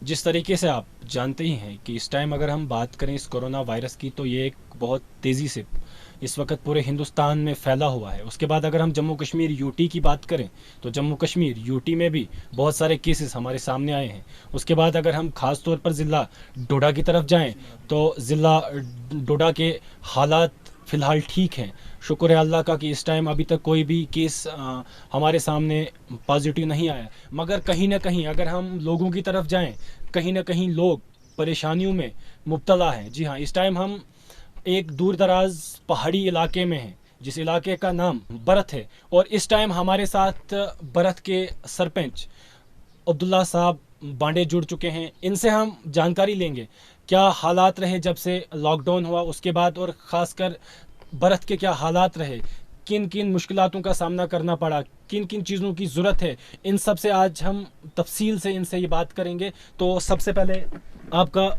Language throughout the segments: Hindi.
जिस तरीके से आप जानते ही हैं कि इस टाइम अगर हम बात करें इस कोरोना वायरस की, तो ये एक बहुत तेज़ी से इस वक्त पूरे हिंदुस्तान में फैला हुआ है। उसके बाद अगर हम जम्मू कश्मीर यूटी की बात करें, तो जम्मू कश्मीर यूटी में भी बहुत सारे केसेस हमारे सामने आए हैं। उसके बाद अगर हम ख़ास तौर पर ज़िला डोडा की तरफ जाएं, तो ज़िला डोडा के हालात फ़िलहाल ठीक हैं। शुक्र है अल्लाह का कि इस टाइम अभी तक कोई भी केस हमारे सामने पॉजिटिव नहीं आया। मगर कहीं ना कहीं अगर हम लोगों की तरफ जाएं, कहीं ना कहीं लोग परेशानियों में मुब्तला हैं। जी हाँ, इस टाइम हम एक दूर दराज पहाड़ी इलाके में हैं, जिस इलाके का नाम बरत है। और इस टाइम हमारे साथ बरत के सरपंच अब्दुल्ला साहब बांडे जुड़ चुके हैं। इनसे हम जानकारी लेंगे क्या हालात रहे जब से लॉकडाउन हुआ उसके बाद, और ख़ासकर बरत के क्या हालात रहे, किन किन मुश्किलातों का सामना करना पड़ा, किन किन चीज़ों की ज़रूरत है। इन सब से आज हम तफसील से इनसे ये बात करेंगे। तो सबसे पहले आपका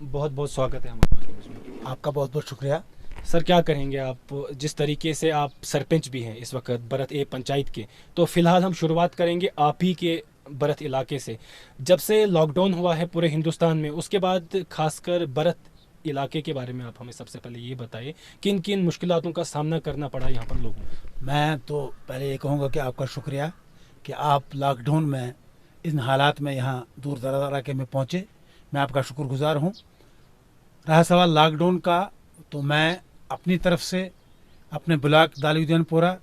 बहुत बहुत स्वागत है हमारे। आपका बहुत बहुत शुक्रिया। सर, क्या करेंगे आप, जिस तरीके से आप सरपंच भी हैं इस वक्त बरत ए पंचायत के, तो फ़िलहाल हम शुरुआत करेंगे आप ही के बरत इलाके से। जब से लॉकडाउन हुआ है पूरे हिंदुस्तान में, उसके बाद खासकर बरत इलाके के बारे में आप हमें सबसे पहले ये बताइए, किन किन मुश्किलातों का सामना करना पड़ा यहाँ पर लोगों को। मैं तो पहले ये कहूँगा कि आपका शुक्रिया कि आप लॉकडाउन में इन हालात में यहाँ दूर दराज इलाके में पहुँचे। मैं आपका शुक्रगुजार हूँ। रहा सवाल लॉकडाउन का, तो मैं अपनी तरफ से अपने ब्लॉक दालुद्दीनपुरा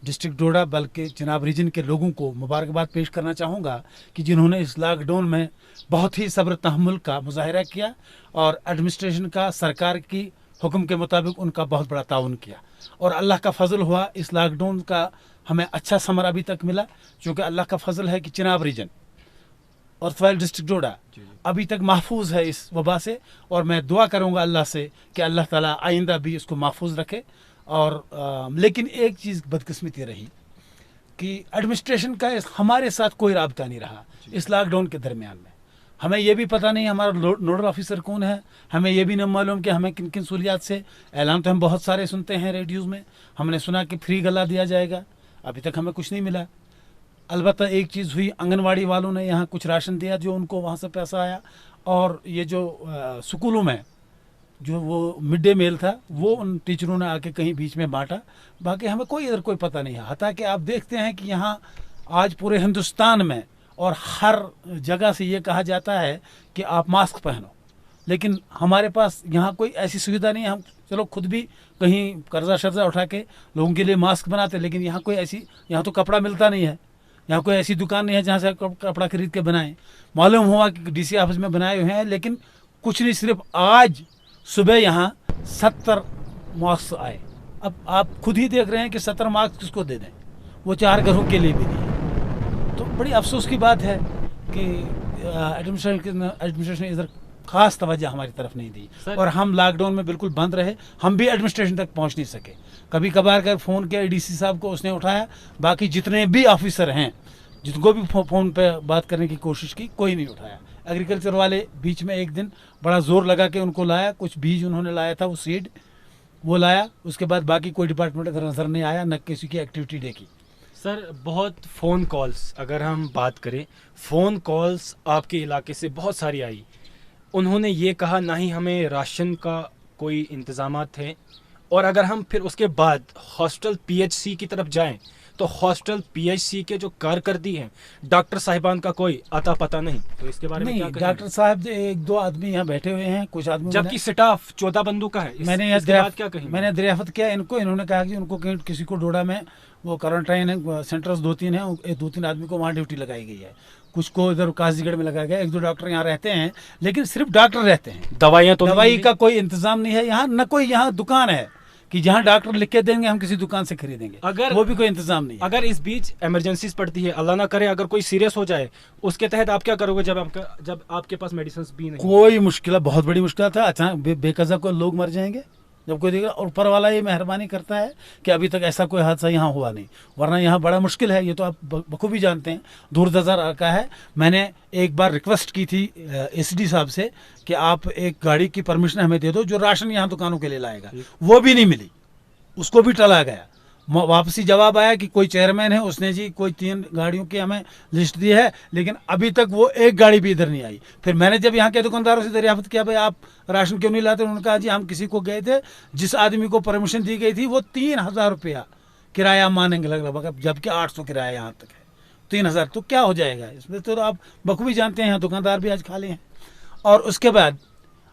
डिस्ट्रिक्ट डोडा बल्कि चिनाब रीजन के लोगों को मुबारकबाद पेश करना चाहूँगा कि जिन्होंने इस लॉकडाउन में बहुत ही सब्र तहम्मुल का मुजाहिरा किया और एडमिनिस्ट्रेशन का सरकार की हुक्म के मुताबिक उनका बहुत बड़ा ताउन किया। और अल्लाह का फजल हुआ, इस लॉकडाउन का हमें अच्छा समर अभी तक मिला, क्योंकि अल्लाह का फजल है कि चिनाब रीजन और फैल डिस्ट्रिक्ट डोडा अभी तक महफूज है इस वबा से। और मैं दुआ करूँगा अल्लाह से कि अल्लाह ताला आइंदा भी इसको महफूज रखे। और लेकिन एक चीज़ बदकिस्मती रही कि एडमिनिस्ट्रेशन का हमारे साथ कोई राब्ता नहीं रहा इस लॉकडाउन के दरमियान में। हमें ये भी पता नहीं हमारा नोडल ऑफिसर कौन है, हमें ये भी नहीं मालूम कि हमें किन किन सहूलियात से। ऐलान तो हम बहुत सारे सुनते हैं रेडियोज़ में, हमने सुना कि फ्री गला दिया जाएगा, अभी तक हमें कुछ नहीं मिला। अलबत्ता एक चीज़ हुई, आंगनवाड़ी वालों ने यहाँ कुछ राशन दिया जो उनको वहाँ से पैसा आया। और ये जो स्कूलों में जो वो मिड डे मील था वो उन टीचरों ने आके कहीं बीच में बांटा। बाकी हमें कोई इधर कोई पता नहीं है। हालांकि आप देखते हैं कि यहाँ आज पूरे हिंदुस्तान में और हर जगह से ये कहा जाता है कि आप मास्क पहनो, लेकिन हमारे पास यहाँ कोई ऐसी सुविधा नहीं है। हम चलो खुद भी कहीं कर्जा शर्जा उठा के लोगों के लिए मास्क बनाते, लेकिन यहाँ कोई ऐसी, यहाँ तो कपड़ा मिलता नहीं है, यहाँ कोई ऐसी दुकान नहीं है जहाँ से कपड़ा खरीद के बनाएं। मालूम हुआ कि डीसी ऑफिस में बनाए हुए हैं, लेकिन कुछ नहीं, सिर्फ आज सुबह यहाँ 70 मार्क्स आए। अब आप खुद ही देख रहे हैं कि 70 मार्क्स किसको दे दें, वो 4 घरों के लिए भी नहीं। तो बड़ी अफसोस की बात है कि एडमिनिस्ट्रेशन इधर खास तवज्जो हमारी तरफ नहीं दी और हम लॉकडाउन में बिल्कुल बंद रहे। हम भी एडमिनिस्ट्रेशन तक पहुंच नहीं सके। कभी कभार कर फ़ोन किया डीसी साहब को, उसने उठाया, बाकी जितने भी ऑफिसर हैं जिनको भी फ़ोन पे बात करने की कोशिश की, कोई नहीं उठाया। एग्रीकल्चर वाले बीच में एक दिन बड़ा ज़ोर लगा के उनको लाया, कुछ बीज उन्होंने लाया था, वो सीड वो लाया। उसके बाद बाकी कोई डिपार्टमेंट इधर नज़र नहीं आया, न किसी की एक्टिविटी देखी। सर, बहुत फ़ोन कॉल्स, अगर हम बात करें फ़ोन कॉल्स आपके इलाके से बहुत सारी आई। उन्होंने ये कहा ना ही हमें राशन का कोई इंतज़ामात थे। और अगर हम फिर उसके बाद हॉस्टल पीएचसी की तरफ जाएं, तो हॉस्टल पीएचसी के जो कारकर्दी हैं, डॉक्टर साहिबान का कोई अता पता नहीं। तो इसके बारे में क्या कहेंगे? डॉक्टर साहब एक दो आदमी यहाँ बैठे हुए हैं, कुछ आदमी, जबकि स्टाफ 14 बंदों का है। मैंने क्या कहेंगे? मैंने दरियाफ्त किया इनको, इन्होंने कहा कि उनको कहीं किसी को डोडा में वो क्वारंटाइन सेंटर्स 2-3 हैं, 2-3 आदमी को वहाँ ड्यूटी लगाई गई है, कुछ को इधर काजीगढ़ में लगाया गया। 1-2 डॉक्टर यहाँ रहते हैं, लेकिन सिर्फ डॉक्टर रहते हैं, दवाइयाँ तो दवाई का कोई इंतजाम नहीं है यहाँ। न कोई यहाँ दुकान है कि जहाँ डॉक्टर लिख के देंगे हम किसी दुकान से खरीदेंगे, अगर वो भी कोई इंतजाम नहीं है। अगर इस बीच इमरजेंसीज पड़ती है, अल्लाह ना करे अगर कोई सीरियस हो जाए, उसके तहत आप क्या करोगे जब आपके पास मेडिसिन भी नहीं? कोई मुश्किल, बहुत बड़ी मुश्किल था। अचानक बेकजा को लोग मर जाएंगे जब कोई देखेगा। और ऊपर वाला ये मेहरबानी करता है कि अभी तक ऐसा कोई हादसा यहाँ हुआ नहीं, वरना यहाँ बड़ा मुश्किल है। ये तो आप बखूबी जानते हैं, दूर दराज का है। मैंने एक बार रिक्वेस्ट की थी एसडी साहब से कि आप एक गाड़ी की परमिशन हमें दे दो जो राशन यहाँ दुकानों के लिए लाएगा, वो भी नहीं मिली, उसको भी टला गया। वापसी जवाब आया कि कोई चेयरमैन है, उसने जी कोई 3 गाड़ियों की हमें लिस्ट दी है, लेकिन अभी तक वो एक गाड़ी भी इधर नहीं आई। फिर मैंने जब यहाँ के दुकानदारों से दरियाफ्त किया, भाई आप राशन क्यों नहीं लाते, उन्होंने कहा जी हम किसी को गए थे, जिस आदमी को परमिशन दी गई थी वो 3,000 रुपया किराया मानेंगे लगभग, जबकि 800 किराया यहाँ तक है। 3,000 तो क्या हो जाएगा इसमें, तो आप बखूबी जानते हैं यहाँ दुकानदार भी आज खाली हैं। और उसके बाद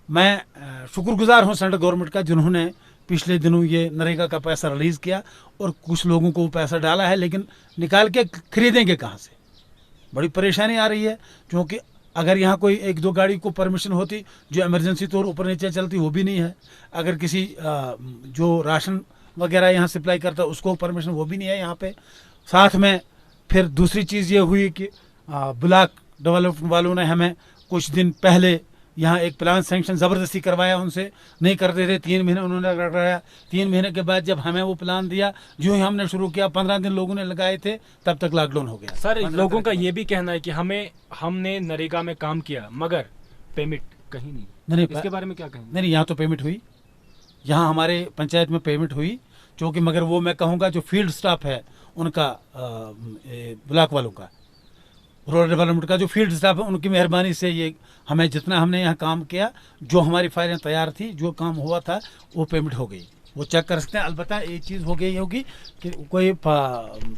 मैं शुक्रगुजार हूँ सेंट्रल गवर्नमेंट का, जिन्होंने पिछले दिनों ये नरेगा का पैसा रिलीज़ किया और कुछ लोगों को वो पैसा डाला है, लेकिन निकाल के खरीदेंगे कहाँ से, बड़ी परेशानी आ रही है। क्योंकि अगर यहाँ कोई 1-2 गाड़ी को परमिशन होती जो इमरजेंसी तौर ऊपर नीचे चलती, वो भी नहीं है। अगर किसी जो राशन वगैरह यहाँ सप्लाई करता उसको परमिशन, वो भी नहीं है यहाँ पे। साथ में फिर दूसरी चीज़ ये हुई कि ब्लॉक डेवलपमेंट वालों ने हमें कुछ दिन पहले यहाँ एक प्लान सैंक्शन ज़बरदस्ती करवाया, उनसे नहीं करते थे, 3 महीने उन्होंने लगाया। 3 महीने के बाद जब हमें वो प्लान दिया, जो ही हमने शुरू किया, 15 दिन लोगों ने लगाए थे, तब तक लॉकडाउन हो गया। सर लोगों का ये भी कहना है कि हमने नरेगा में काम किया मगर पेमेंट कहीं नहीं, इसके बारे में क्या कहेंगे? नहीं, यहाँ तो पेमेंट हुई, यहाँ हमारे पंचायत में पेमेंट हुई, क्योंकि मगर वो मैं कहूँगा जो फील्ड स्टाफ है उनका, ब्लॉक वालों का, रूरल डेवलपमेंट का जो फील्ड स्टाफ है, उनकी मेहरबानी से ये हमें जितना हमने यहाँ काम किया, जो हमारी फाइलें तैयार थी, जो काम हुआ था, वो पेमेंट हो गई। वो चेक कर सकते हैं। अलबत्ता एक चीज़ हो गई होगी कि कोई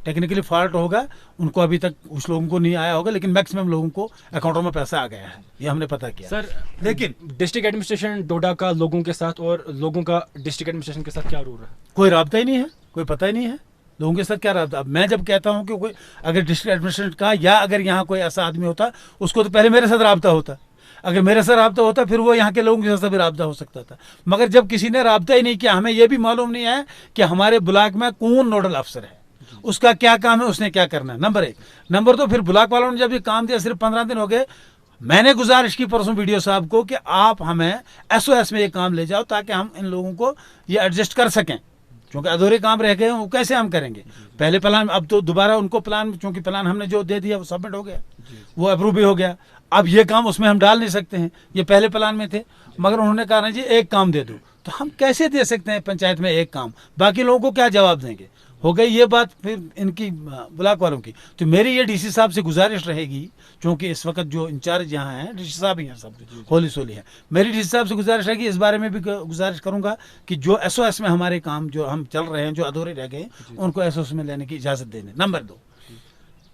टेक्निकली फॉल्ट होगा, उनको अभी तक उस लोगों को नहीं आया होगा, लेकिन मैक्सिमम लोगों को अकाउंटों में पैसा आ गया है, ये हमने पता किया। सर लेकिन डिस्ट्रिक्ट एडमिनिस्ट्रेशन डोडा का लोगों के साथ और लोगों का डिस्ट्रिक्ट एडमिनिस्ट्रेशन के साथ क्या रूल है? कोई राब्ता ही नहीं है, कोई पता ही नहीं है लोगों के साथ क्या रहा। अब मैं जब कहता हूँ कि कोई अगर डिस्ट्रिक्ट एडमिनिस्ट्रेशन का या अगर यहाँ कोई ऐसा आदमी होता, उसको तो पहले मेरे साथ रब्ता होता, अगर मेरे साथ रब्ता होता फिर वो यहाँ के लोगों के साथ भी रब्ता हो सकता था। मगर जब किसी ने रब्ता ही नहीं किया, हमें ये भी मालूम नहीं है कि हमारे ब्लॉक में कौन नोडल अफसर है, उसका क्या काम है, उसने क्या करना है, नंबर 1। नंबर 2, फिर ब्लॉक वालों ने जब ये काम दिया, सिर्फ 15 दिन हो गए, मैंने गुजारिश की परसों वीडियो साहब को कि आप हमें SOS में ये काम ले जाओ, ताकि हम इन लोगों को ये एडजस्ट कर सकें, क्योंकि अधूरे काम रह गए हैं, वो कैसे हम करेंगे। पहले प्लान, अब तो दोबारा उनको प्लान, क्योंकि प्लान हमने जो दे दिया वो सबमिट हो गया, वो अप्रूव भी हो गया। अब ये काम उसमें हम डाल नहीं सकते हैं, ये पहले प्लान में थे, मगर उन्होंने कहा ना जी एक काम दे दो, तो हम कैसे दे सकते हैं पंचायत में एक काम, बाकी लोगों को क्या जवाब देंगे। हो गई ये बात फिर इनकी ब्लॉक वालों की। तो मेरी ये DC साहब से गुजारिश रहेगी, क्योंकि इस वक्त जो इंचार्ज यहाँ हैं DC साहब ही हैं, सब होली सोली है, मेरी DC साहब से गुजारिश रहेगी, इस बारे में भी गुजारिश करूँगा कि जो SOS में हमारे काम जो हम चल रहे हैं, जो अधूरे रह गए, उनको SOS में लेने की इजाज़त देने। नंबर 2,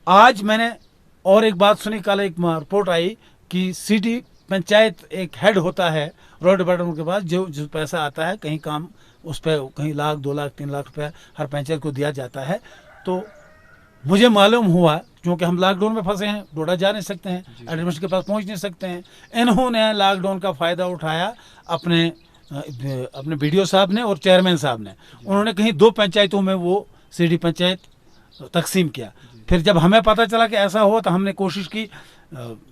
आज मैंने और एक बात सुनी, कल एक रिपोर्ट आई कि सिटी पंचायत एक हेड होता है रोड डिपार्टमेंट के पास, जो पैसा आता है कहीं काम, उस पर कहीं 1 लाख 2 लाख 3 लाख रुपया हर पंचायत को दिया जाता है। तो मुझे मालूम हुआ, क्योंकि हम लॉकडाउन में फंसे हैं, डोडा जा नहीं सकते हैं, एडमिनिस्ट्रेशन के पास पहुंच नहीं सकते हैं, इन्होंने लॉकडाउन का फ़ायदा उठाया, अपने BDO साहब ने और चेयरमैन साहब ने, उन्होंने कहीं 2 पंचायतों में वो सिटी पंचायत तकसीम किया। फिर जब हमें पता चला कि ऐसा हुआ, तो हमने कोशिश की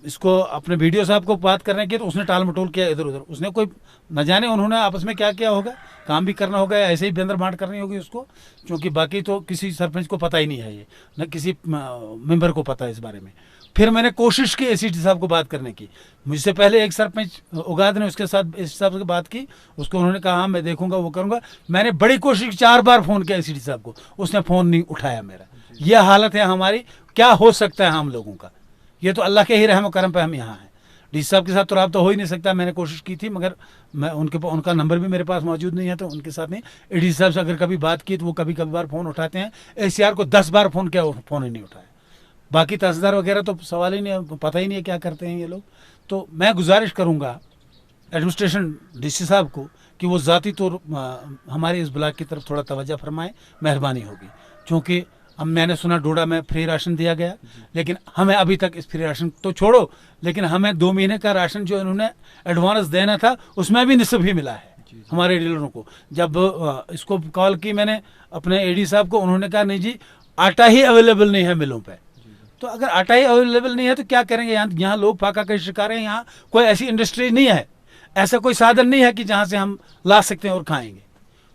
इसको अपने BDO साहब को बात करने की, तो उसने टाल मटोल किया इधर उधर, उसने कोई न जाने उन्होंने आपस में क्या किया होगा, काम भी करना होगा, ऐसे ही बेंदर बांट करनी होगी उसको, क्योंकि बाकी तो किसी सरपंच को पता ही नहीं है, ये न किसी मेंबर को पता है इस बारे में। फिर मैंने कोशिश की ACT साहब को बात करने की, मुझसे पहले एक सरपंच उगाद ने उसके साथ इस साहब से बात की, उसको उन्होंने कहा हाँ मैं देखूंगा, वो करूँगा। मैंने बड़ी कोशिश 4 बार फ़ोन किया ACT साहब को, उसने फ़ोन नहीं उठाया मेरा। यह हालत है हमारी, क्या हो सकता है हम लोगों का, ये तो अल्लाह के ही रहम करम पे हम यहाँ हैं। DC साहब के साथ तो रब्ता हो ही नहीं सकता, मैंने कोशिश की थी, मगर मैं उनका नंबर भी मेरे पास मौजूद नहीं है, तो उनके साथ नहीं। AD साहब से अगर कभी बात की तो वो कभी बार फ़ोन उठाते हैं, ACR को 10 बार फ़ोन किया, फ़ोन ही नहीं उठाया। बाकी तहसीलदार वगैरह तो सवाल ही नहीं, पता ही नहीं है क्या करते हैं ये लोग। तो मैं गुजारिश करूँगा एडमिनिस्ट्रेशन DC साहब को कि वो ज़ाती तौर हमारे इस ब्लॉक की तरफ थोड़ा तवज्जो फरमाएँ, मेहरबानी होगी। क्योंकि अब मैंने सुना डोडा में फ्री राशन दिया गया, लेकिन हमें अभी तक इस फ्री राशन तो छोड़ो, लेकिन हमें 2 महीने का राशन जो इन्होंने एडवांस देना था, उसमें भी निस्फ ही मिला है हमारे डीलरों को। जब इसको कॉल की मैंने अपने AD साहब को, उन्होंने कहा नहीं जी आटा ही अवेलेबल नहीं है मिलों पे। तो अगर आटा ही अवेलेबल नहीं है तो क्या करेंगे, यहाँ लोग फाका का शिकार हैं, यहाँ कोई ऐसी इंडस्ट्री नहीं है, ऐसा कोई साधन नहीं है कि जहाँ से हम ला सकते हैं और खाएँगे।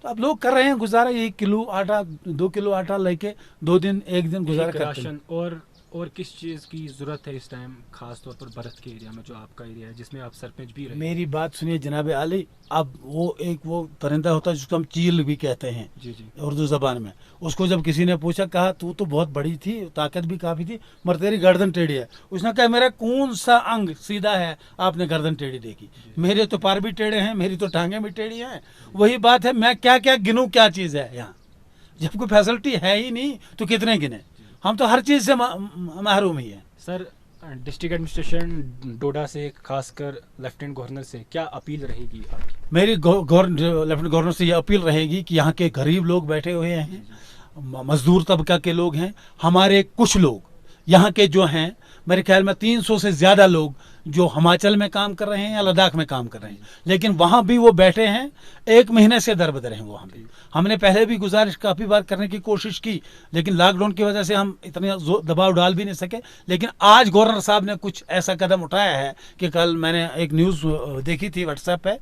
तो अब लोग कर रहे हैं गुजारा, 1 किलो आटा 2 किलो आटा लेके 2 दिन 1 दिन गुजारा करते हैं। और और किस चीज़ की ज़रूरत है इस टाइम, खास तौर पर बरत के एरिया में जो आपका एरिया है जिसमें आप सरपंच भी रहे? मेरी बात सुनिए जनाब आली, अब वो परिंदा होता है जिसको हम चील भी कहते हैं जी जी। उर्दू ज़बान में। उसको जब किसी ने पूछा, कहा तू तो बहुत बड़ी थी, ताकत भी काफ़ी थी, मगर तेरी गर्दन टेढ़ी है। उसने कहा मेरा कौन सा अंग सीधा है आपने गर्दन टेढ़ी देखी? मेरे तो पैर भी टेढ़े हैं, मेरी तो टांगें भी टेढ़ी हैं। वही बात है, मैं क्या क्या गिनूँ, क्या चीज़ है यहाँ? जब कोई फैसिलिटी है ही नहीं तो कितने गिने? हम तो हर चीज़ से महरूम ही हैं। सर, डिस्ट्रिक्ट एडमिनिस्ट्रेशन डोडा से, खासकर लेफ्टिनेंट गवर्नर से क्या अपील रहेगी आपकी? मेरी लेफ्टिनेंट गवर्नर से ये अपील रहेगी कि यहाँ के गरीब लोग बैठे हुए हैं, मजदूर तबका के लोग हैं, हमारे कुछ लोग यहाँ के जो हैं, मेरे ख्याल में 300 से ज़्यादा लोग जो हिमाचल में काम कर रहे हैं या लद्दाख में काम कर रहे हैं, लेकिन वहाँ भी वो बैठे हैं, 1 महीने से दरबदर हैं वहाँ भी। हमने पहले भी गुजारिश काफ़ी बार करने की कोशिश की, लेकिन लॉकडाउन की वजह से हम इतना दबाव डाल भी नहीं सके। लेकिन आज गवर्नर साहब ने कुछ ऐसा कदम उठाया है कि कल मैंने एक न्यूज़ देखी थी व्हाट्सएप पे,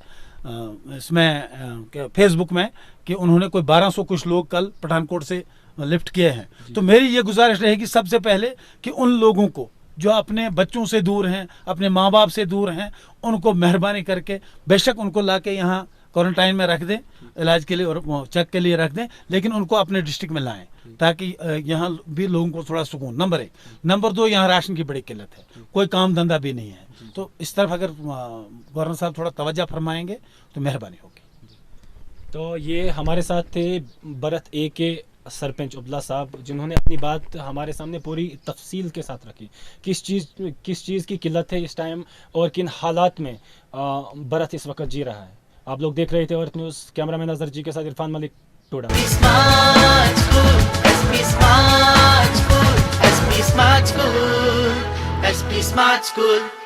इसमें फेसबुक में, कि उन्होंने कोई 1200 कुछ लोग कल पठानकोट से लिफ्ट किए हैं। तो मेरी ये गुजारिश रहेगी सबसे पहले कि उन लोगों को जो अपने बच्चों से दूर हैं, अपने माँ बाप से दूर हैं, उनको मेहरबानी करके बेशक उनको लाके यहाँ क्वारंटाइन में रख दें, इलाज के लिए और चेक के लिए रख दें, लेकिन उनको अपने डिस्ट्रिक्ट में लाएं ताकि यहाँ भी लोगों को थोड़ा सुकून। नंबर 1। नंबर 2, यहाँ राशन की बड़ी किल्लत है, कोई काम धंधा भी नहीं है। तो इस तरफ अगर गवर्नर साहब थोड़ा तवज्जो फरमाएंगे तो मेहरबानी होगी। तो ये हमारे साथ थे बरत ए के सरपंच उबला साहब, जिन्होंने अपनी बात हमारे सामने पूरी तफसील के साथ रखी, किस चीज़ की किल्लत है इस टाइम और किन हालात में बरत इस वक्त जी रहा है। आप लोग देख रहे थे अर्थ न्यूज़, कैमरामैन अजहर जी के साथ Irfan Malik, Toda. SP Smart School.